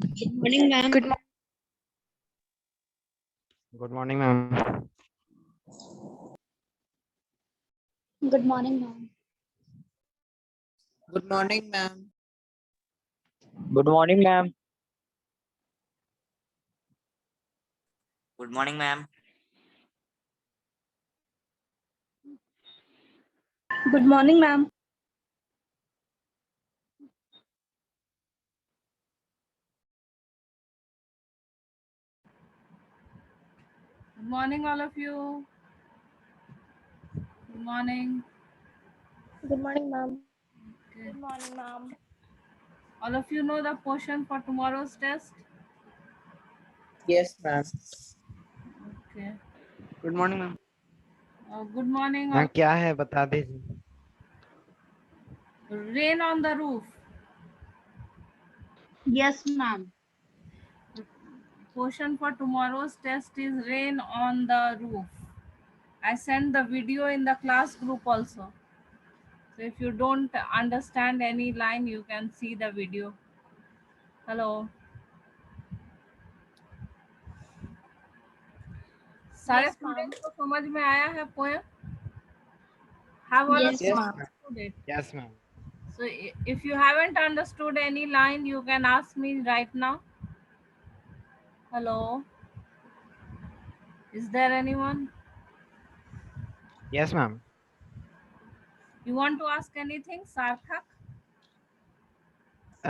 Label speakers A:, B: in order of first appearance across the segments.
A: Good morning, ma'am.
B: Good morning, ma'am.
A: Good morning, ma'am.
C: Good morning, ma'am.
D: Good morning, ma'am.
E: Good morning, ma'am.
A: Good morning, ma'am.
F: Good morning, all of you. Good morning.
G: Good morning, ma'am.
F: Okay.
G: Good morning, ma'am.
F: All of you know the portion for tomorrow's test?
C: Yes, ma'am.
F: Okay.
B: Good morning, ma'am.
F: Good morning.
B: Ma'am
F: All.
B: क्या है बता दीजिए.
F: Rain on the roof.
A: Yes, ma'am.
F: Portion for tomorrow's test is rain on the roof. I sent the video in the class group also. So if you don't understand any line, you can see the video. Hello. सारे
G: Yes, ma'am.
F: Students को समझ में आया है poem? Have all of
A: Yes,
F: you
C: Yes,
A: ma'am.
C: ma'am.
F: understood it?
B: Yes, ma'am.
F: So if you haven't understood any line, you can ask me right now. Hello. Is there anyone?
B: Yes, ma'am.
F: You want to ask anything, Sarthak?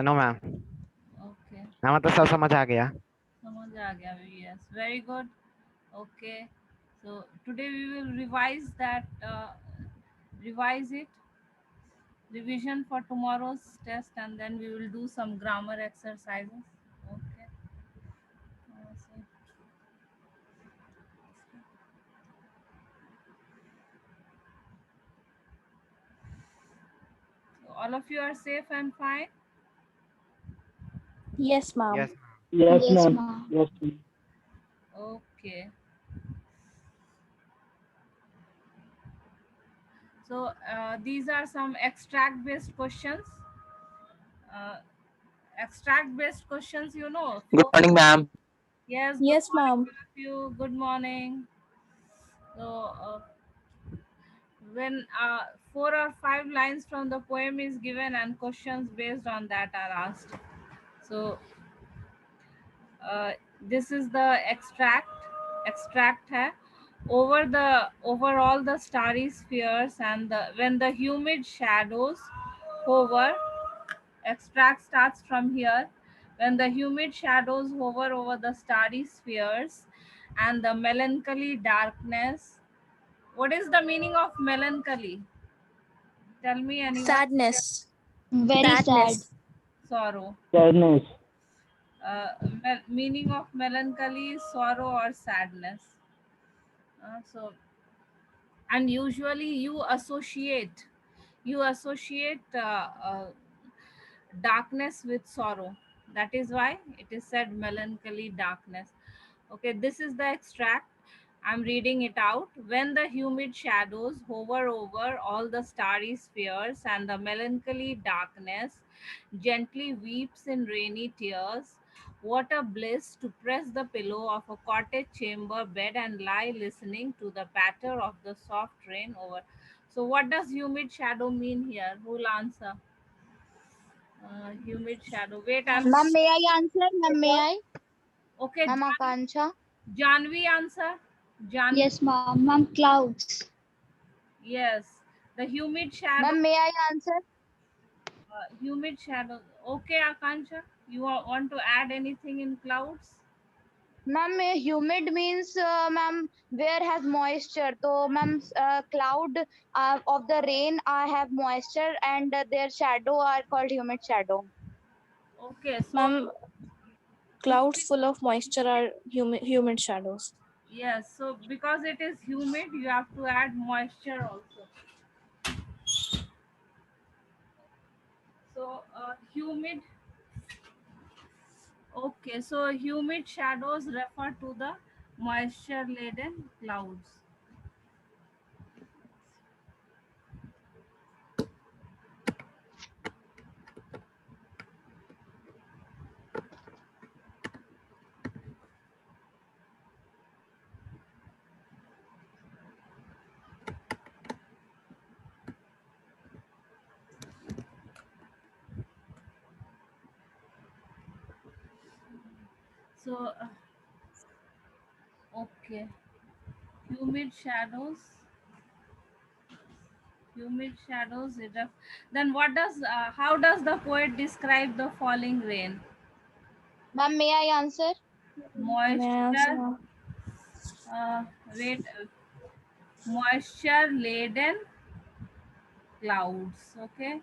B: No, ma'am.
F: Okay.
B: हाँ मतलब सब समझ आ गया.
F: समझ आ गया. Yes. Very good. Okay. So today we will revise that. Revise it. Revision for tomorrow's test, and then we will do some grammar exercises. Okay. So all of you are safe and fine.
G: Yes, ma'am.
B: Yes.
D: Yes,
A: Yes,
D: ma'am.
A: ma'am.
D: Yes, ma'am.
F: Okay. So these are some extract based questions. Uh, extract based questions, you know.
D: Good morning, ma'am.
F: Yes, good
G: Yes,
F: morning,
G: ma'am.
F: all of you. Good morning. So when 4 or 5 lines from the poem is given and questions based on that are asked. So this is the extract hai. Over all the starry spheres and when the humid shadows hover. Extract starts from here. When the humid shadows hover over the starry spheres and the melancholy darkness. What is the meaning of melancholy? Tell me, anyone.
G: Sadness.
A: Very sad.
G: Sadness.
F: Sorrow.
D: Sadness.
F: Meaning of melancholy, sorrow or sadness. So, and usually you associate darkness with sorrow. That is why it is said melancholy darkness. Okay, this is the extract. I'm reading it out. When the humid shadows hover over all the starry spheres and the melancholy darkness gently weeps in rainy tears, what a bliss to press the pillow of a cottage chamber bed and lie listening to the patter of the soft rain over. So, what does humid shadow mean here? Who will answer? Humid shadow. Wait,
H: Ma'am, may I answer? Ma'am, may I?
F: Okay,
H: Ma'am, Akansha.
F: Janvi answer. Janvi.
A: Yes, ma'am. Ma'am, clouds.
F: Yes. The humid shadow.
H: Ma'am, may I answer?
F: Humid shadow. Okay, Akansha. You want to add anything in clouds?
H: Ma'am, humid means, ma'am, where has moisture. So, ma'am, cloud of the rain have moisture and their shadow are called humid shadow.
F: Okay, so
G: Ma'am, clouds full of moisture are humid shadows.
F: yes, so because it is humid, you have to add moisture also. So humid. Okay, so humid shadows refer to the moisture laden clouds. So, okay. Humid shadows. Humid shadows. Then what does? How does the poet describe the falling rain?
H: Ma'am, may I answer?
G: May I answer,
F: Moisture.
G: ma'am?
F: Wait. Moisture laden clouds. Okay.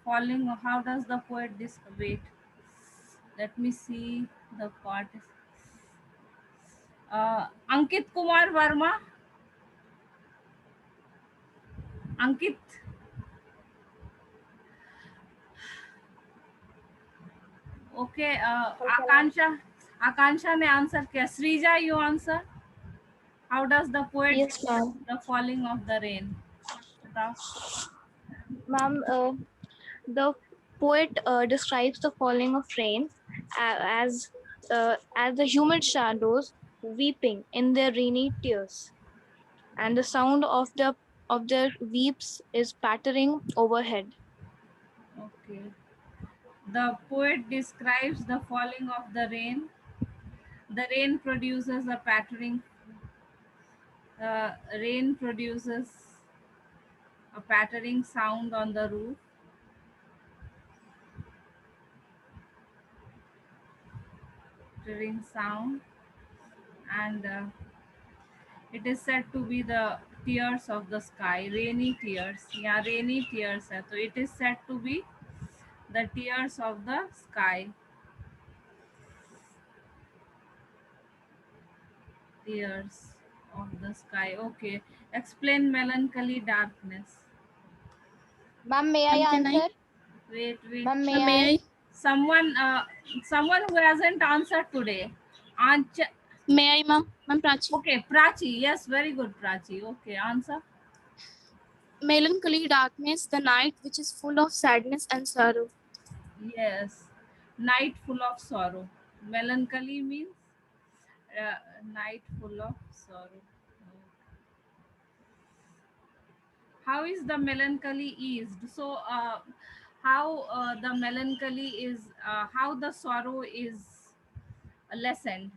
F: Falling. How does the poet describe? Wait. Let me see the part. Ankit Kumar Verma. Ankit. Okay. Akansha ने answer किया. Srija, you answer. How does the poet
G: Yes,
F: describe
G: ma'am.
F: the falling of the rain? बताओ.
G: Ma'am, the poet describes the falling of rain as the human shadows weeping in their rainy tears, and the sound of their weeps is pattering overhead.
F: Okay. The poet describes the falling of the rain. The rain produces a pattering. Rain produces a pattering sound on the roof. Pattering sound, and it is said to be the tears of the sky, rainy tears. Yeah, rainy tears. So it is said to be the tears of the sky. Tears of the sky. Okay. Explain melancholy darkness.
H: Ma'am, may I
I: Can I?
H: answer?
F: Wait.
H: Ma'am, may
I: May
H: I?
I: I?
F: Someone who hasn't answered today. Ancha.
I: May I, ma'am? Ma'am Prachi.
F: Okay, Prachi. Yes, very good, Prachi. Okay, answer.
I: Melancholy darkness, the night which is full of sadness and sorrow.
F: Yes. Night full of sorrow. Melancholy means night full of sorrow. How is the melancholy eased? So, how the melancholy is, how the sorrow is lessened?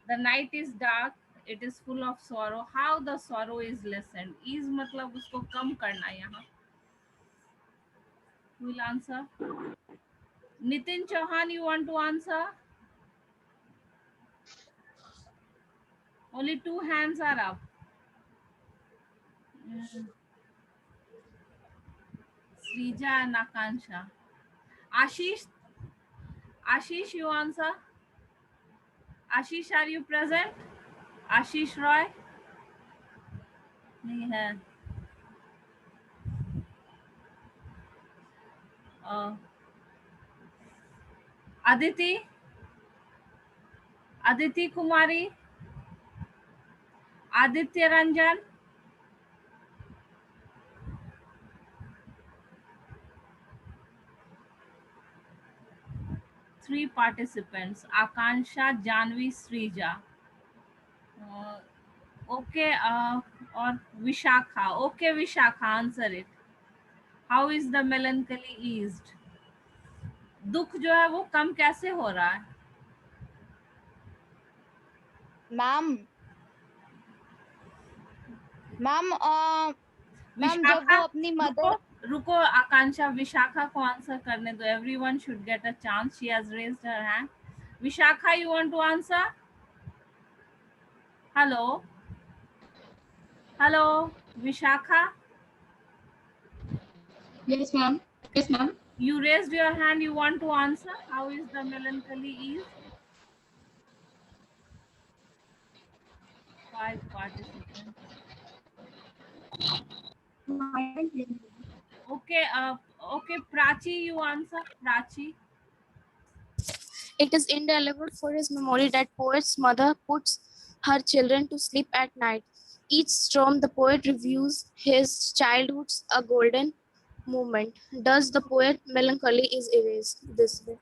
F: The night is dark, it is full of sorrow. How the sorrow is lessened? Ease मतलब उसको कम करना यहाँ. Who will answer? Nitin Chauhan, you want to answer? Only 2 hands are up. Srija and Akansha. Ashish, you answer. Ashish, are you present? Ashish Roy? नहीं है. Aditi Kumari, Aditya Ranjan, 3 participants, Akansha, Janvi, Srija. Okay, or Vishakha. Okay, Vishakha, answer it. How is the melancholy eased? दुख जो है वो कम कैसे हो रहा है?
H: मैम जब वो अपनी मदर.
F: रुको आकांक्षा, विशाखा को आंसर करने दो. Everyone should get a chance. She has raised her hand. Vishakha, you want to answer? Hello, Vishakha.
I: Yes, ma'am. Yes, ma'am.
F: You raised your hand. You want to answer? How is the melancholy eased? 5 participants. Okay. Okay, Prachi, you answer. Prachi.
I: It is indelible for his memory that poet's mother puts her children to sleep at night. Each storm, the poet reviews his childhood's a golden moment. Does the poet melancholy is erased this way?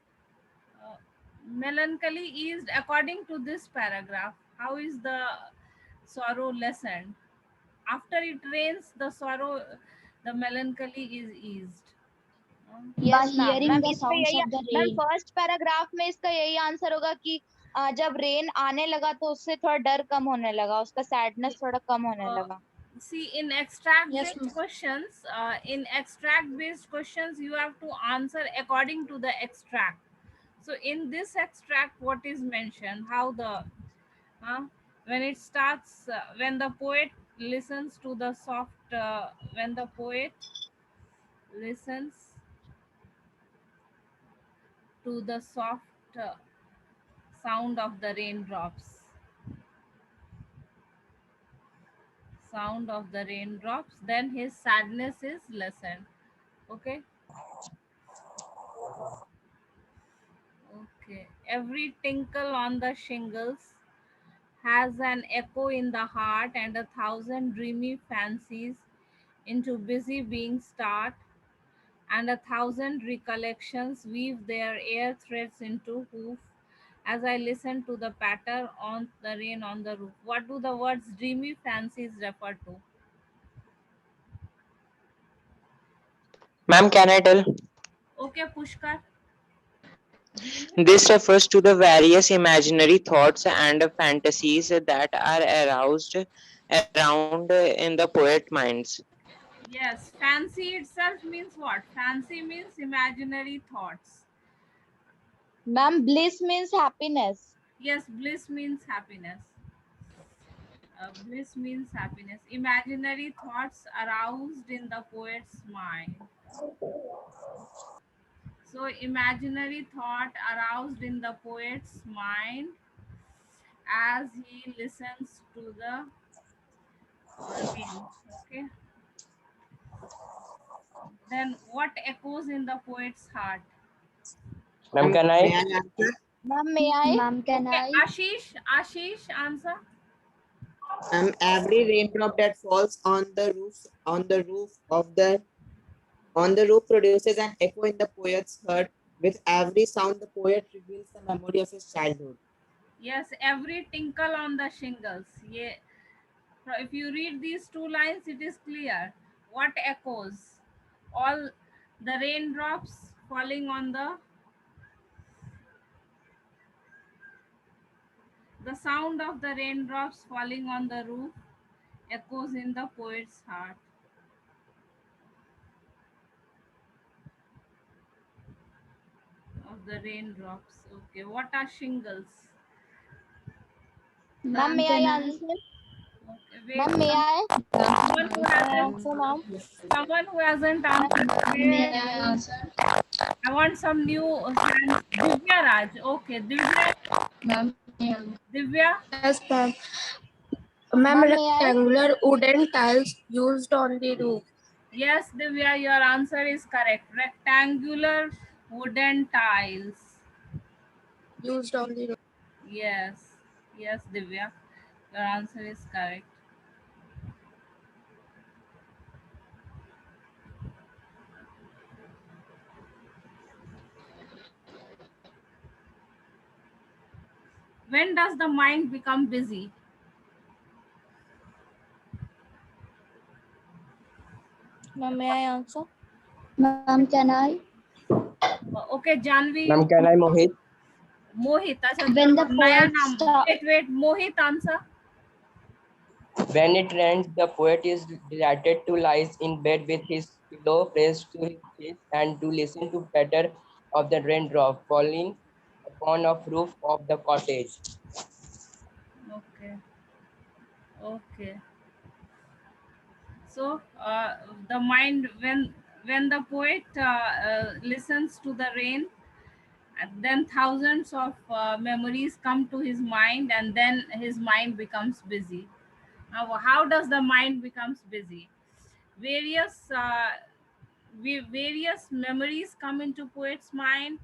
F: Melancholy eased according to this paragraph. How is the sorrow lessened? After it rains, the melancholy is eased.
H: Yes,
A: By
H: ma'am
A: hearing
H: ma'am
A: the
H: इसमें
A: sounds
H: यही
A: of the
H: ma'am
A: rain.
H: First paragraph में इसका यही answer होगा कि जब rain आने लगा तो उससे थोड़ा डर कम होने लगा, उसका सैडनेस थोड़ा कम होने लगा.
F: See, in extract
A: Yes,
F: based questions, you have to answer according to the extract. So in this extract, what is mentioned? How the when it starts, when the poet listens to the soft, when the poet listens to the soft sound of the raindrops, then his sadness is lessened. Okay. Okay. Every tinkle on the shingles has an echo in the heart, and 1,000 dreamy fancies into busy being start, and 1,000 recollections weave their air threads into hoof as I listen to the patter on the rain on the roof. What do the words dreamy fancies refer to?
D: Ma'am, can I tell?
F: Okay, Pushkar.
D: This refers to the various imaginary thoughts and fantasies that are aroused around in the poet minds.
F: Yes, fancy itself means what? Fancy means imaginary thoughts.
H: Ma'am bliss means happiness.
F: Yes, bliss means happiness. Bliss means happiness. Imaginary thoughts aroused in the poet's mind. So, imaginary thought aroused in the poet's mind as he listens to the rain. Okay. Then, what echoes in the poet's heart?
D: Ma'am, can
C: May
D: I?
C: I answer?
H: Ma'am, may I?
A: Ma'am, can
F: Okay,
A: I?
F: Ashish, answer.
C: Every raindrop that falls on the roof of the on the roof produces an echo in the poet's heart. With every sound, the poet reveals the memory of his childhood.
F: Yes, every tinkle on the shingles. Yeah. So if you read these two lines, it is clear. What echoes? All the raindrops falling on the sound of the raindrops falling on the roof echoes in the poet's heart. Of the raindrops. Okay, what are shingles?
H: Ma'am, may I answer?
F: Okay, wait.
H: Ma'am, may I?
F: Someone who hasn't,
G: So, ma'am,
F: someone who hasn't answered. Wait. I want some new hands. Divya Raj. Okay, Divya.
I: Yes, ma'am. Ma'am,
H: Ma'am, may I?
I: rectangular wooden tiles used on the roof.
F: Yes, Divya, your answer is correct. Rectangular wooden tiles.
I: Used on the roof.
F: Yes, yes, Divya, your answer is correct. When does the mind become busy?
G: ma'am, may I answer?
A: Ma'am, can I?
F: Okay, Janvi,
D: Ma'am, can I, Mohit?
F: Mohit. अच्छा,
A: When the
F: नया
A: poet
F: नाम. Wait, Mohit answer.
D: When it rains, the poet is delighted to lie in bed with his pillow pressed to his face and to listen to patter of the raindrop falling upon a roof of the cottage.
F: Okay, okay. So the mind, when the poet listens to the rain, and then thousands of memories come to his mind, and then his mind becomes busy. Now, how does the mind becomes busy? Various various memories come into poet's mind.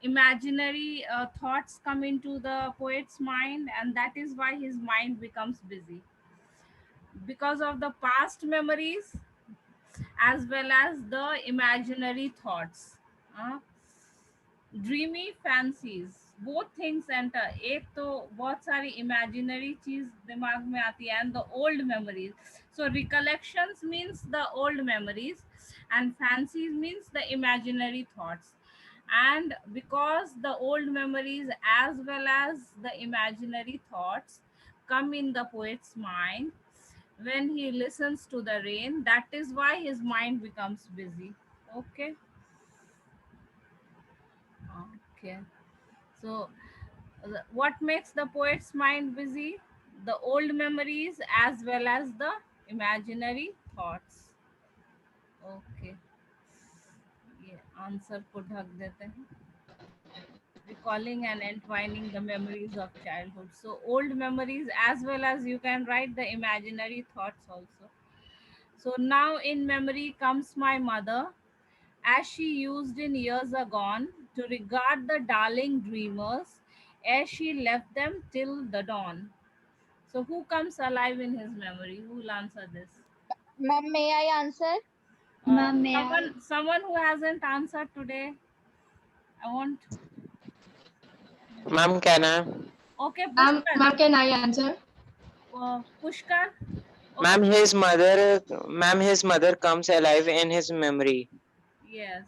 F: Imaginary thoughts come into the poet's mind, and that is why his mind becomes busy, because of the past memories as well as the imaginary thoughts. Uh, dreamy fancies, both things enter. एक तो बहुत सारी imaginary चीज दिमाग में आती है, and the old memories. So recollections means the old memories and fancies means the imaginary thoughts. And because the old memories as well as the imaginary thoughts come in the poet's mind when he listens to the rain, that is why his mind becomes busy. Okay. Okay. So what makes the poet's mind busy? The old memories as well as the imaginary thoughts. Okay. ये answer को ढक देते हैं. Recalling and entwining the memories of childhood. So old memories as well as you can write the imaginary thoughts also. So now in memory comes my mother, as she used in years agone to regard the darling dreamers as she left them till the dawn. So who comes alive in his memory? Who will answer this?
H: Ma'am, may I answer?
A: Ma'am, may I?
F: Someone who hasn't answered today. I want.
J: Ma'am, can I?
F: Okay, Pushkar.
K: Ma'am, can I answer?
F: Pushkar.
J: Ma'am, his mother comes alive in his memory.
F: Yes,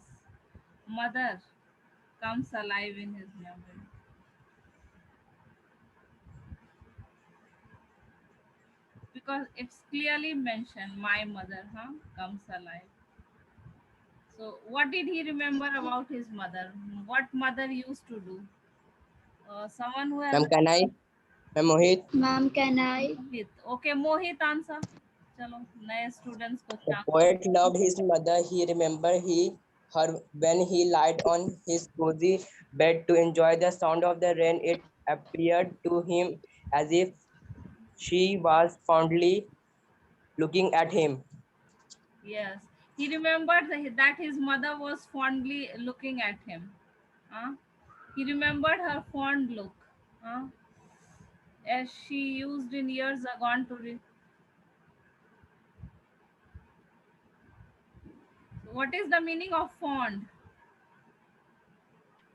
F: mother comes alive in his memory. Because it's clearly mentioned, my mother comes alive. So what did he remember about his mother? What mother used to do? Someone who has.
D: Ma'am, can I? Ma'am, Mohit.
A: Ma'am, can I?
F: Mohit. Okay, Mohit answer. चलो नए students को
D: The
F: chance.
D: poet loved his mother. He remembered her when he lied on his cozy bed to enjoy the sound of the rain. It appeared to him as if she was fondly looking at him.
F: Yes, he remembered that his mother was fondly looking at him. He remembered her fond look, as she used in years agone to. What is the meaning of fond?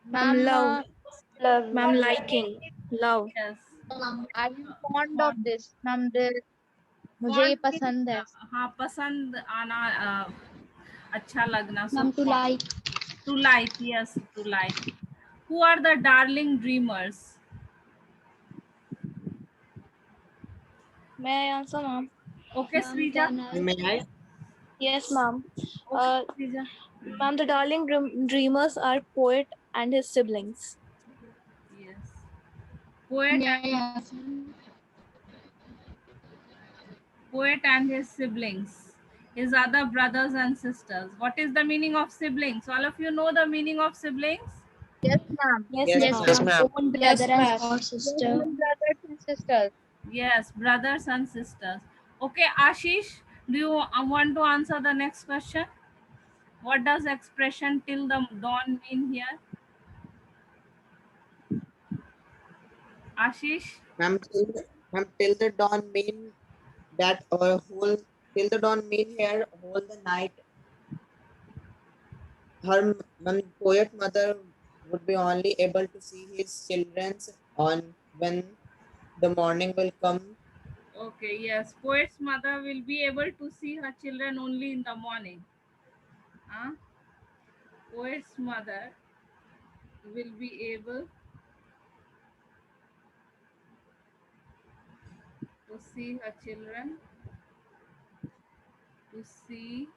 G: Ma'am, love.
H: Love.
G: Ma'am, liking. Love.
F: Yes.
H: I am fond of this. Ma'am, मुझे ये
F: Fond
H: पसंद है.
F: हाँ, पसंद आना, अच्छा लगना.
A: Ma'am, to like.
F: To like, yes, to like. Who are the darling dreamers?
G: May I answer, ma'am?
F: Okay,
A: Ma'am,
F: Srija.
A: can I?
C: May I?
G: Yes, ma'am.
F: Okay, Srija.
G: Ma'am, the darling dreamers are poet and his siblings.
F: Yes. Poet and his siblings, his other brothers and sisters. What is the meaning of siblings? All of you know the meaning of siblings?
H: Yes, ma'am.
G: Yes,
C: Yes,
G: ma'am.
J: Yes, ma'am.
A: Own brother and or sister.
H: Brothers and sisters.
F: Yes, brothers and sisters. Okay, Ashish, do you want to answer the next question? What does expression till the dawn mean here? Ashish?
C: Ma'am, till the dawn mean that whole till the dawn mean here whole the night. Her poet mother would be only able to see his children's on when the morning will come.
F: Okay, yes. Poet's mother will be able to see her children only in the morning. Poet's mother will be able to see her children, to see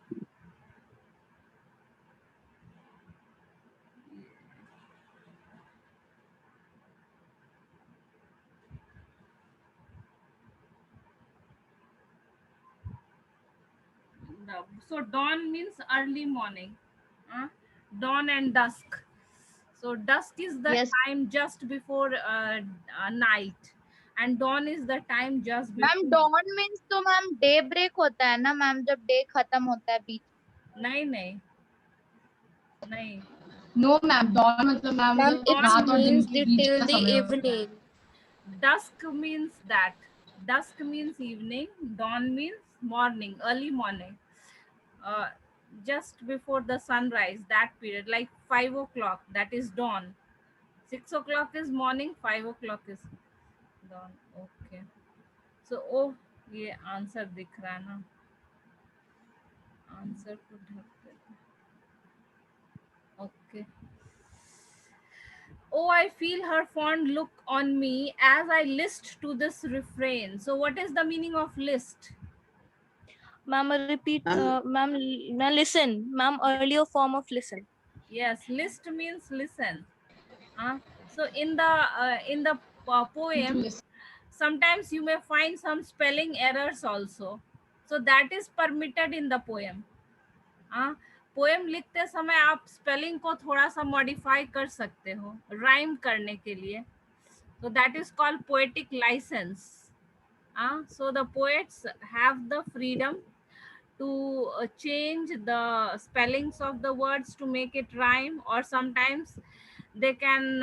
F: so dawn means early morning, dawn and dusk. So dusk is the time just before night, and dawn is the time just before.
H: Ma'am dawn means तो ma'am day break होता है ना ma'am, जब day खत्म होता है बीच.
F: नहीं नहीं नहीं.
K: No, ma'am. Dawn मतलब ma'am रात और दिन के बीच का समय होता है.
F: Dusk means that. Dusk means evening. Dawn means morning, early morning. just before the sunrise, that period, like 5 o'clock, that is dawn. 6 o'clock is morning, 5 o'clock is dawn. Okay. So, oh, ये answer दिख रहा है ना, answer को ढक देते हैं. Okay. Oh, I feel her fond look on me as I list to this refrain. So, what is the meaning of list?
G: Ma'am, repeat. Ma'am, listen. Ma'am, earlier form of listen.
F: Yes, list means listen. So, in the poem, sometimes you may find some spelling errors also. So, that is permitted in the poem. Poem लिखते समय आप spelling को थोड़ा सा modify कर सकते हो rhyme करने के लिए. So that is called poetic license. So the poets have the freedom to change the spellings of the words to make it rhyme, or sometimes they can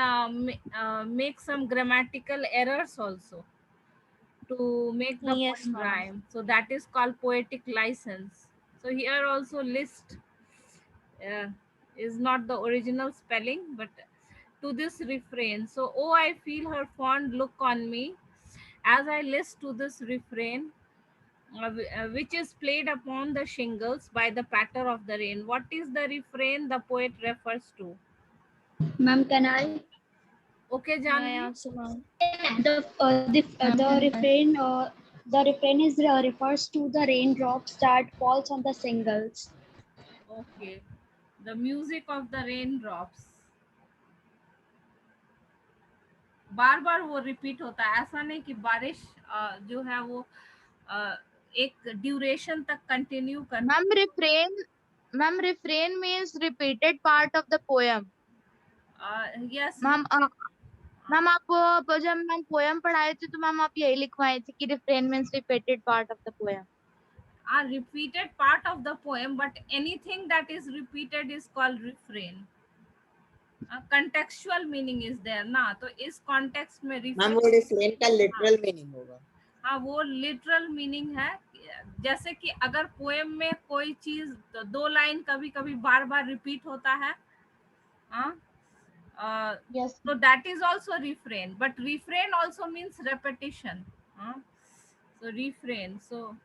F: make some grammatical errors also to make the poem rhyme. So that is called poetic license. So here also list is not the original spelling, but to this refrain. So, oh, I feel her fond look on me as I list to this refrain, which is played upon the shingles by the patter of the rain. What is the refrain the poet refers to?
A: Ma'am, can I?
F: Okay, Janvi.
A: The refrain is refers to the raindrops that falls on the shingles.
F: Okay, the music of the raindrops. बार बार वो repeat होता है, ऐसा नहीं कि बारिश जो है वो एक ड्यूरेशन तक कंटिन्यू कर.
H: Ma'am refrain means repeated part of the poem.
F: Yes.
H: Ma'am आप जब मैम पोएम पढ़ाए थे तो मैम आप यही लिखवाए थे कि refrain means repeated part of the poem.
F: Repeated part of the poem, but anything that is repeated is called refrain. Contextual meaning is there ना, तो इस context में
C: मैम वो refrain का literal meaning होगा.
F: हाँ, वो literal meaning है. जैसे कि अगर पोएम में कोई चीज दो लाइन कभी कभी बार बार रिपीट होता है,
H: yes,
F: so that is also refrain, but refrain also means repetition. So refrain. So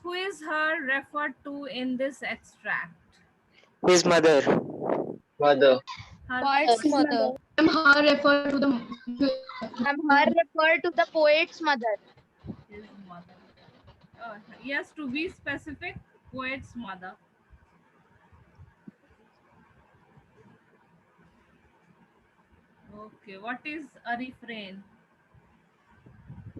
F: who is her referred to in this extract?
J: His mother.
H: Mother.
F: Poet's
H: mother. Her refer to the poet's mother.
F: His mother. Yes, to be specific, poet's mother. Okay, what is a refrain?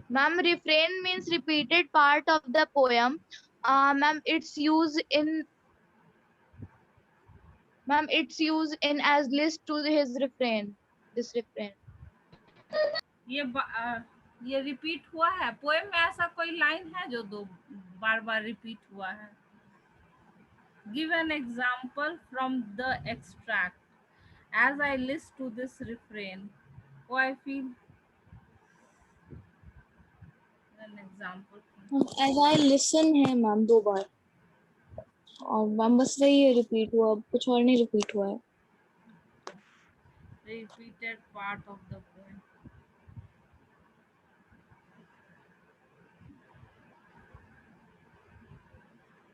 H: Ma'am, refrain means repeated part of the poem. Ma'am, it's used in as list to his refrain. This refrain.
F: ये repeat हुआ है poem में, ऐसा कोई line है जो दो बार बार repeat हुआ है? Give an example from the extract. As I listen to this refrain, oh, I feel an example.
G: As I listen है मैम दो बार, और मैम बस वही रिपीट हुआ, कुछ और नहीं रिपीट हुआ है.
F: Repeated part of the poem.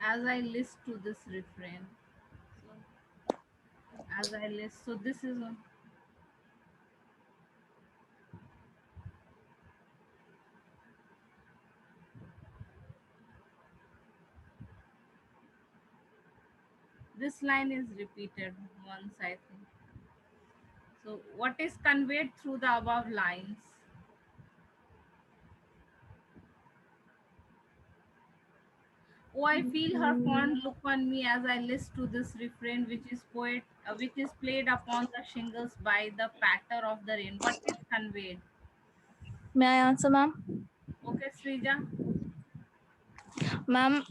F: As I listen to this refrain, so, as I listen, so this is one. This line is repeated once, I think. So what is conveyed through the above lines? Oh, I feel her fond look on me as I listen to this refrain, which is played upon the shingles by the patter of the rain. What is conveyed?
G: May I answer, ma'am?
F: Okay, Srija.
G: Ma'am,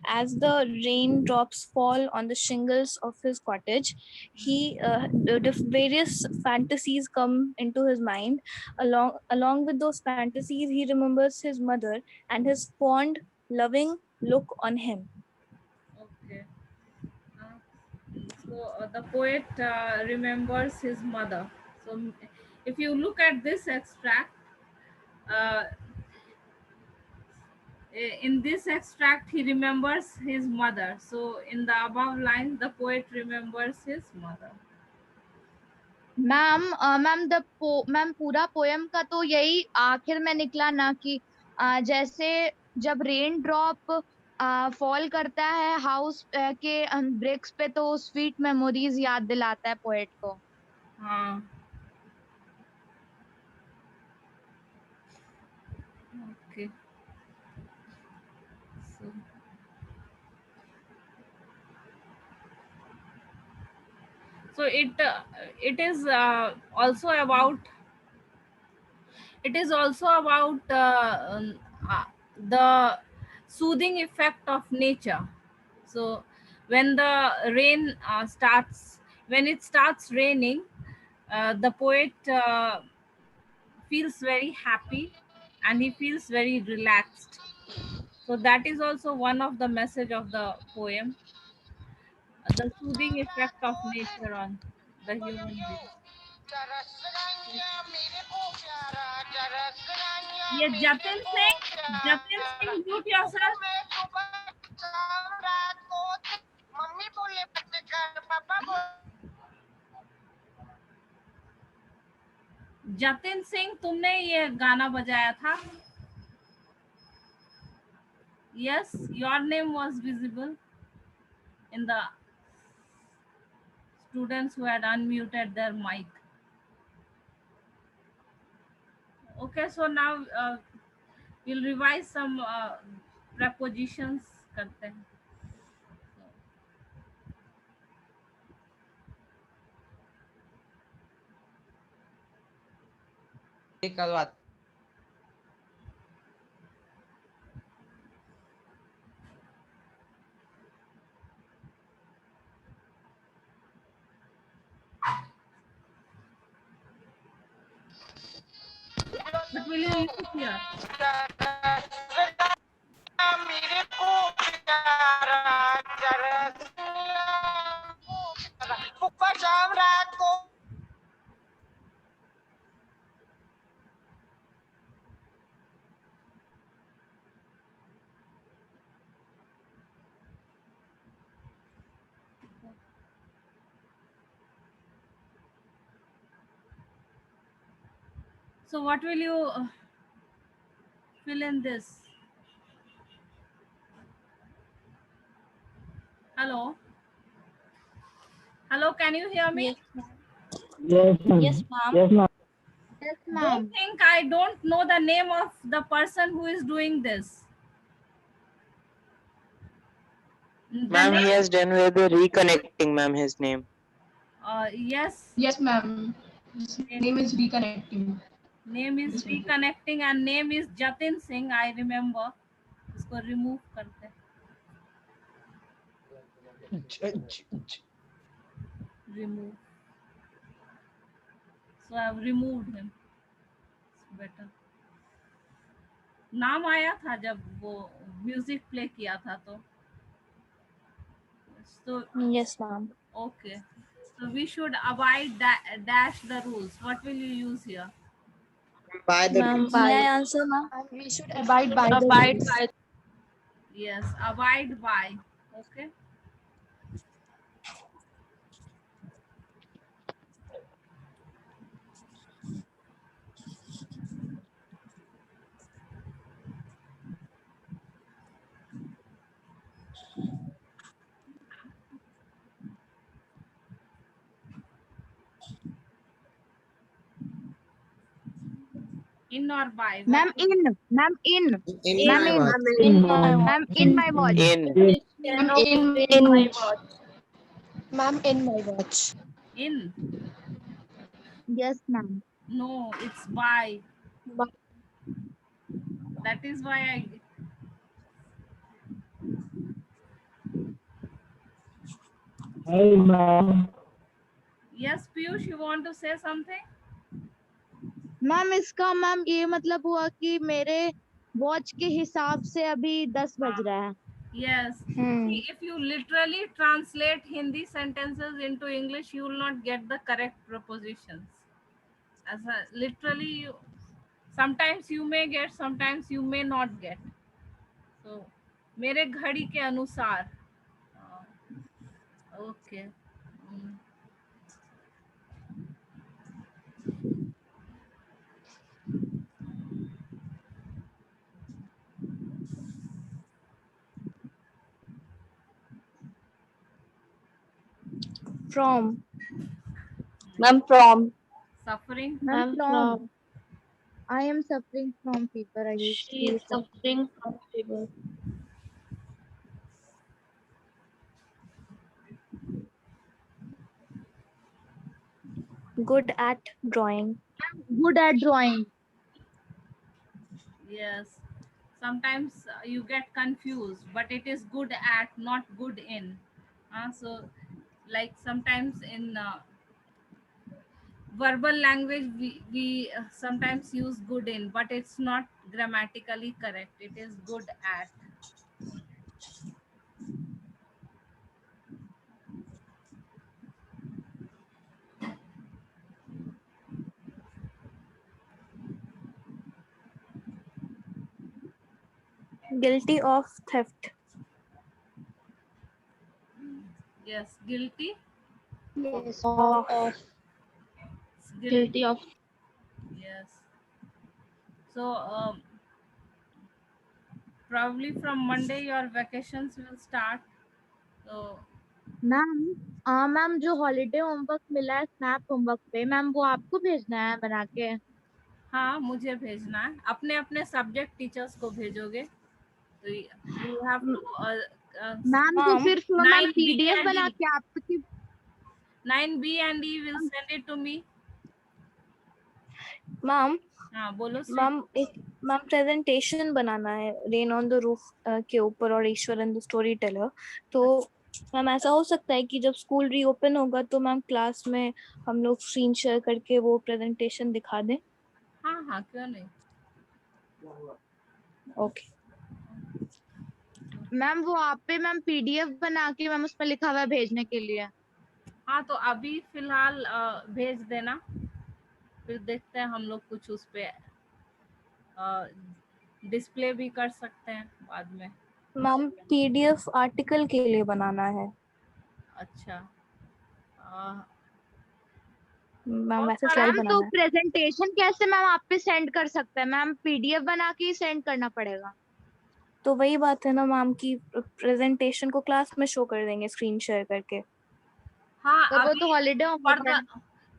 G: as the raindrops fall on the shingles of his cottage, the various fantasies come into his mind. Along with those fantasies, he remembers his mother and his fond, loving look on him.
F: So the poet remembers his mother. So if you look at this extract, uh, in this extract he remembers his mother. So in the above line, the poet remembers his mother.
H: Ma'am ma'am पूरा poem का तो यही आखिर में निकला ना कि जैसे जब रेन ड्रॉप फॉल करता है हाउस के ब्रिक्स पे तो स्वीट मेमोरीज याद दिलाता है पोएट को.
F: हाँ. Okay. So it is also about the soothing effect of nature. So when the rain when it starts raining, the poet feels very happy and he feels very relaxed. So that is also one of the message of the poem, the soothing effect of nature on the human being. Yes, Jatin Singh, mute yourself. Jatin Singh, तुमने ये गाना बजाया था. Yes, your name was visible in the students who had unmuted their mic. Okay, so now we'll revise some prepositions करते हैं.
C: कल बात.
F: But will you use here? So what will you fill in this? Hello? Hello, can you hear me?
G: Yes, ma'am. Yes, ma'am. Yes, ma'am.
H: Yes,
F: Don't think I don't know the name of the person who is doing this.
J: Ma'am, he has done with the reconnecting, ma'am, his name.
F: Yes.
K: Yes, ma'am. His name is Reconnecting.
F: Name is Reconnecting and name is Jatin Singh. I remember. इसको remove करते. Remove. So I have removed him. It's better. नाम आया था जब वो music play किया था तो. So
G: Yes, ma'am.
F: okay. So we should abide dash the rules. What will you use here?
C: By the
G: Ma'am, may I answer, ma'am?
K: We should abide by the
G: Abide
K: rules.
G: by.
F: Yes, abide by. Okay. In or by?
H: Ma'am, in
C: in
H: my watch.
J: In.
K: In my watch. Ma'am, in my watch.
F: In.
H: Yes, ma'am.
F: No, it's by. That is why I.
L: Hey, ma'am.
F: Yes, Piyush, you want to say something?
H: Ma'am इसका ma'am ये मतलब हुआ कि मेरे watch के हिसाब से अभी 10 बज रहा है.
F: Yes. See, if you literally translate Hindi sentences into English, you will not get the correct prepositions. Literally, sometimes you may get, sometimes you may not get. So, मेरे घड़ी के अनुसार. Okay.
G: From. Ma'am, from.
F: Suffering.
H: Ma'am,
G: Ma'am,
H: from. I am suffering from fever. I used
G: She is suffering from fever. Good at drawing.
H: Good at drawing.
F: Yes. Sometimes you get confused, but it is good at, not good in. So, like sometimes in verbal language, we sometimes use good in, but it's not grammatically correct. It is good at.
G: Guilty of theft.
F: Yes, guilty.
A: Yes,
G: Of. Guilty of.
F: Yes. So probably from Monday your vacations will start. So
H: ma'am जो holiday homework मिला है snap homework पे ma'am वो आपको भेजना है बना के.
F: हाँ, मुझे भेजना है. अपने अपने सब्जेक्ट टीचर्स को भेजोगे तो यू हैव टू.
H: मैम तो सिर्फ मैम पीडीएफ बना के आपकी
F: 9B and E will send it to me.
G: Ma'am.
F: हाँ, बोलो.
G: मैम प्रेजेंटेशन बनाना है रेन ऑन द रूफ के ऊपर और ईश्वर एंड द स्टोरी टेलर. तो मैम ऐसा हो सकता है कि जब स्कूल रीओपन होगा तो मैम क्लास में हम लोग स्क्रीन शेयर करके वो प्रेजेंटेशन दिखा दें.
F: हाँ हाँ, क्यों नहीं.
G: ओके
H: मैम वो आप पे मैम पीडीएफ बना के मैम उसमें लिखा हुआ है भेजने के लिए.
F: हाँ, तो अभी फिलहाल भेज देना, फिर देखते हैं हम लोग कुछ उस पे डिस्प्ले भी कर सकते हैं बाद में.
G: मैम पीडीएफ आर्टिकल के लिए बनाना है.
F: अच्छा.
G: मैम वैसे स्लाइड
H: मैम
G: बनाना
H: तो
G: है.
H: प्रेजेंटेशन कैसे मैम आप पे सेंड कर सकते हैं मैम पीडीएफ बना के ही सेंड करना पड़ेगा.
G: तो वही बात है ना मैम की प्रेजेंटेशन को क्लास में शो कर देंगे स्क्रीन शेयर करके.
F: हाँ,
H: तो वो तो holiday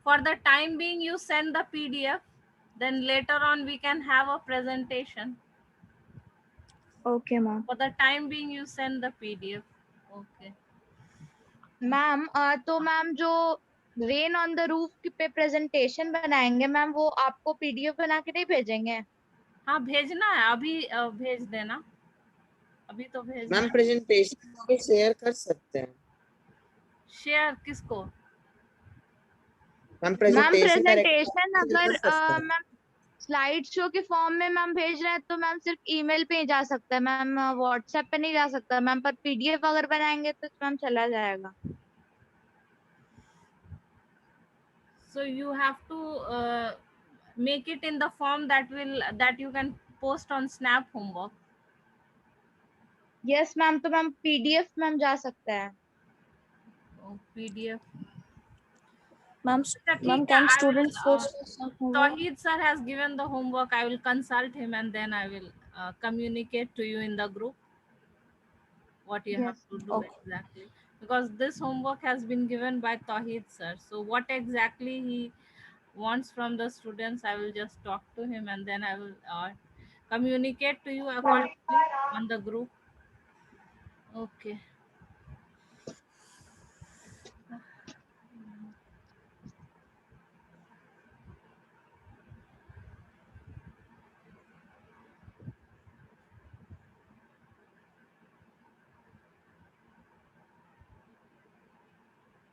F: for the time being you send the PDF, then later on we can have a presentation.
G: Okay ma'am.
F: For the time being you send the PDF. Okay.
H: Ma'am तो ma'am जो rain on the roof पे presentation बनाएंगे ma'am वो आपको PDF बना के नहीं भेजेंगे.
F: हाँ, भेजना है अभी. भेज देना अभी तो भेज.
C: मैम प्रेजेंटेशन को भी शेयर कर सकते हैं.
F: शेयर किसको?
C: मैम
H: प्रेजेंटेशन अगर मैम स्लाइड शो के फॉर्म में मैम भेज रहे हैं तो मैम सिर्फ ईमेल पे ही जा सकता है मैम व्हाट्सएप पे नहीं जा सकता मैम. पर पीडीएफ अगर बनाएंगे तो मैम चला जाएगा.
F: So you have to make it in the form that you can post on Snap homework.
H: Yes ma'am. तो मैम पीडीएफ मैम जा सकता है.
F: PDF.
G: Ma'am, can students post?
F: Tawheed sir has given the homework. I will consult him and then I will communicate to you in the group what you have to do exactly. Because this homework has been given by Tawheed sir. So what exactly he wants from the students, I will just talk to him and then I will communicate to you accordingly on the group. Okay.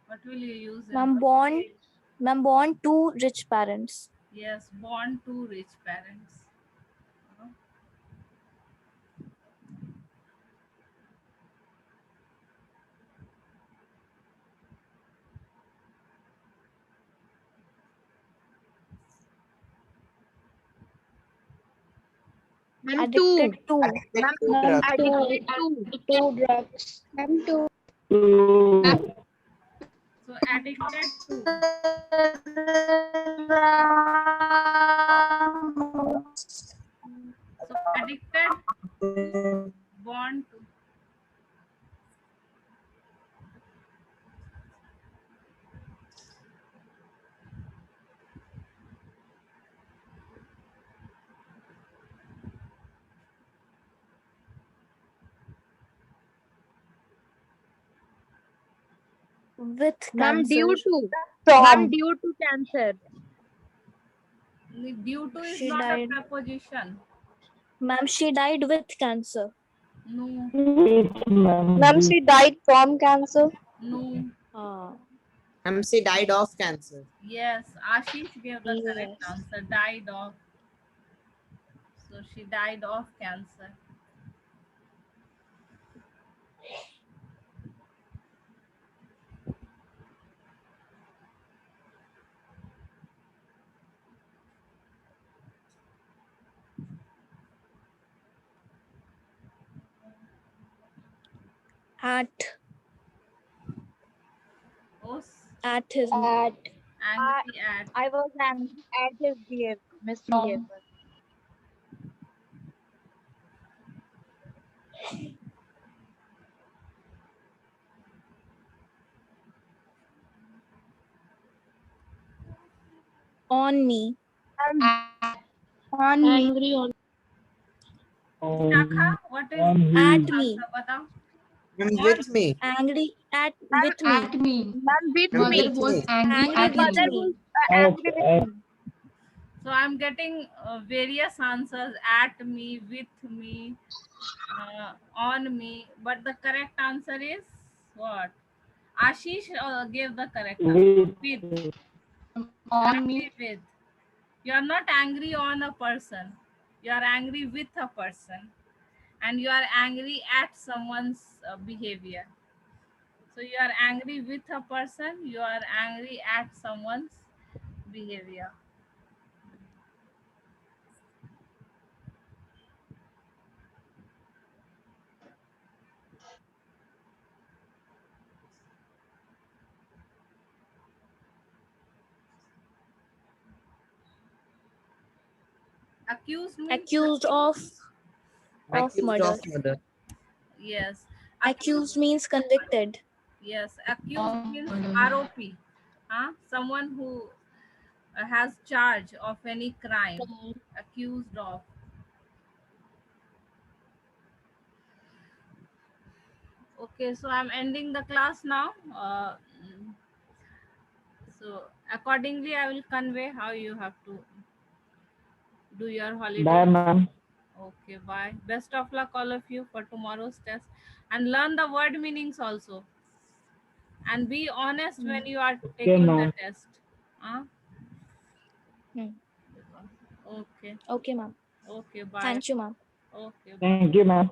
F: What will you use?
G: Ma'am, born to rich parents.
F: Yes, born to rich parents.
H: Ma'am, two.
G: Addicted to.
C: Addicted to
H: Ma'am,
C: drugs.
H: addicted to.
A: drugs.
F: So addicted to. So addicted to, born to.
G: With
H: Ma'am,
G: cancer.
H: due to.
G: From.
H: Ma'am, due to cancer.
F: Due to is
G: She
F: not
G: died.
F: a preposition.
G: Ma'am, she died with cancer.
F: No,
G: Ma'am, she died from cancer.
F: no.
C: Ma'am, she died of cancer.
F: Yes, Ashish gave the correct
G: Yes.
F: answer. Died of. So she died of cancer.
G: At
F: Os,
G: his
F: angry at.
H: I was angry at his behavior, misbehavior.
G: on me.
H: On me.
A: Angry on.
F: Shakha, what is
G: At me.
F: answer? Batao.
C: Ma'am, with me.
G: Angry at with me.
K: At me.
H: Ma'am, with
C: Ma'am,
H: me.
C: with
K: Mother was
C: me.
K: angry
G: Angry
K: at
G: with
H: Mother
K: me.
H: was
G: me.
H: angry with me.
F: So I'm getting various answers at me, with me, on me. But the correct answer is what? Ashish gave the correct answer. With.
K: On me.
F: Angry with. You are not angry on a person. You are angry with a person. And you are angry at someone's behavior. So you are angry with a person. You are angry at someone's behavior. Accused means
G: Accused of
C: Accused
G: murder.
C: of murder.
F: yes.
G: Accused means convicted.
F: Yes. Accused
K: Of
F: means
K: murder.
F: ROP. Someone who has charge of any crime. Accused of. Okay, so I'm ending the class now. So accordingly, I will convey how you have to do your holiday.
L: Bye, ma'am.
F: Okay, bye. Best of luck, all of you, for tomorrow's test. And learn the word meanings also. And be honest when you are
L: Okay,
F: taking the
L: ma'am.
F: test. Huh? Okay.
G: Okay, ma'am.
F: Okay, bye.
G: Thank you, ma'am.
F: Okay, bye.
L: Thank you, ma'am.